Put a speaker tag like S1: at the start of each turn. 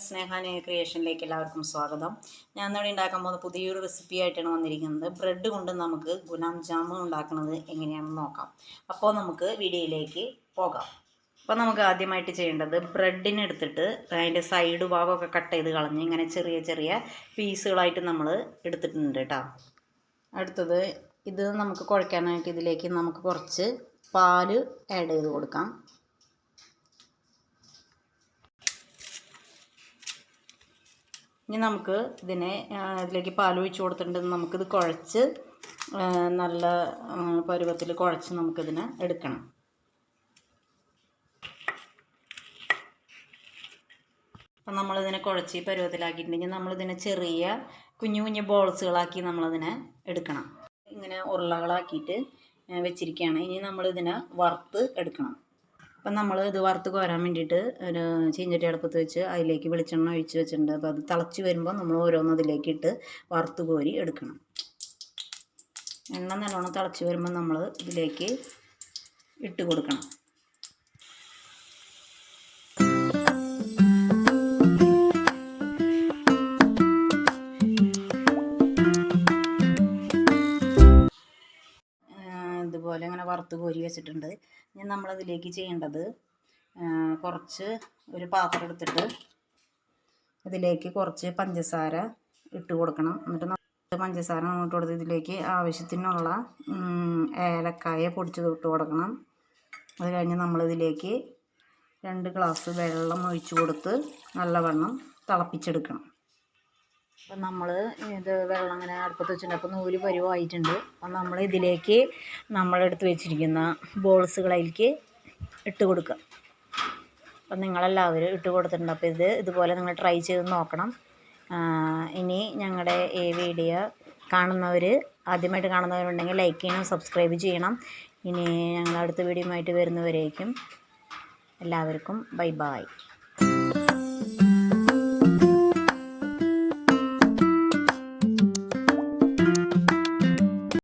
S1: സ്നേഹാനി ക്രിയേഷനിലേക്ക് എല്ലാവർക്കും സ്വാഗതം. ഞാൻ ഇന്നിവിടെ ഉണ്ടാക്കാൻ പോകുന്ന പുതിയൊരു റെസിപ്പി ആയിട്ടാണ് വന്നിരിക്കുന്നത്. ബ്രെഡ് കൊണ്ട് നമുക്ക് ഗുലാം ജാമുൻ ഉണ്ടാക്കുന്നത് എങ്ങനെയാണെന്ന് നോക്കാം. അപ്പോൾ നമുക്ക് വീഡിയോയിലേക്ക് പോകാം. അപ്പോൾ നമുക്ക് ആദ്യമായിട്ട് ചെയ്യേണ്ടത് ബ്രെഡിനെ എടുത്തിട്ട് അതിൻ്റെ സൈഡ് ഭാഗമൊക്കെ കട്ട് ചെയ്ത് കളഞ്ഞ് ഇങ്ങനെ ചെറിയ ചെറിയ പീസുകളായിട്ട് നമ്മൾ എടുത്തിട്ടുണ്ട് കേട്ടോ. അടുത്തത് ഇത് നമുക്ക് കുഴയ്ക്കാനായിട്ട് ഇതിലേക്ക് നമുക്ക് കുറച്ച് പാല് ആഡ് ചെയ്ത് കൊടുക്കാം. ഇനി നമുക്ക് ഇതിലേക്ക് പാലൊഴിച്ച് കൊടുത്തിട്ടുണ്ട്. നമുക്കിത് കുഴച്ച് നല്ല പരുവത്തിൽ കുഴച്ച് നമുക്കിതിനെ എടുക്കണം. അപ്പം നമ്മളിതിനെ കുഴച്ച് പരുവത്തിലാക്കിയിട്ടുണ്ടെങ്കിൽ നമ്മളിതിനെ ചെറിയ കുഞ്ഞു കുഞ്ഞു ബോൾസുകളാക്കി നമ്മളതിനെ എടുക്കണം. ഇങ്ങനെ ഉരുളകളാക്കിയിട്ട് വെച്ചിരിക്കുകയാണ്. ഇനി നമ്മളിതിനെ വറുത്ത് എടുക്കണം. അപ്പം നമ്മൾ ഇത് വറുത്ത് കോരാൻ വേണ്ടിയിട്ട് ഒരു ചീഞ്ചട്ടി അടുപ്പത്ത് വെച്ച് അതിലേക്ക് വെളിച്ചെണ്ണ ഒഴിച്ച് വെച്ചിട്ടുണ്ട്. അപ്പോൾ അത് തിളച്ച് വരുമ്പോൾ നമ്മൾ ഓരോന്നും അതിലേക്ക് ഇട്ട് വറുത്ത് കോരി എടുക്കണം. എണ്ണ നല്ലോണം തിളച്ച് വരുമ്പോൾ നമ്മൾ ഇതിലേക്ക് ഇട്ട് കൊടുക്കണം. ഇതുപോലെ ഇങ്ങനെ വറുത്ത് കോരി വെച്ചിട്ടുണ്ട്. ഇനി നമ്മളതിലേക്ക് ചെയ്യേണ്ടത് കുറച്ച് ഒരു പാത്രം എടുത്തിട്ട് ഇതിലേക്ക് കുറച്ച് പഞ്ചസാര ഇട്ട് കൊടുക്കണം. എന്നിട്ട് പഞ്ചസാര ഇട്ട് കൊടുത്ത് ഇതിലേക്ക് ആവശ്യത്തിനുള്ള ഏലക്കായ പൊടിച്ചത് ഇട്ട് കൊടുക്കണം. അത് കഴിഞ്ഞ് നമ്മളിതിലേക്ക് 2 ഗ്ലാസ് വെള്ളം ഒഴിച്ച് കൊടുത്ത് നല്ലവണ്ണം തിളപ്പിച്ചെടുക്കണം. അപ്പം നമ്മൾ ഇത് വെള്ളം ഇങ്ങനെ അടുപ്പത്ത് വെച്ചിട്ടുണ്ട്. അപ്പോൾ നൂല് പരുവായിട്ടുണ്ട്. അപ്പം നമ്മൾ ഇതിലേക്ക് നമ്മളെടുത്ത് വെച്ചിരിക്കുന്ന ബോൾസുകളിലേക്ക് ഇട്ട് കൊടുക്കുക. അപ്പം നിങ്ങളെല്ലാവരും ഇട്ട് കൊടുത്തിട്ടുണ്ട്. അപ്പോൾ ഇതുപോലെ നിങ്ങൾ ട്രൈ ചെയ്ത് നോക്കണം. ഇനി ഞങ്ങളുടെ ഈ വീഡിയോ ആദ്യമായിട്ട് കാണുന്നവരുണ്ടെങ്കിൽ ലൈക്ക് ചെയ്യണം, സബ്സ്ക്രൈബ് ചെയ്യണം. ഇനി ഞങ്ങൾ അടുത്ത വീഡിയോയുമായിട്ട് വരുന്നവരേക്കും എല്ലാവർക്കും ബൈ ബൈ.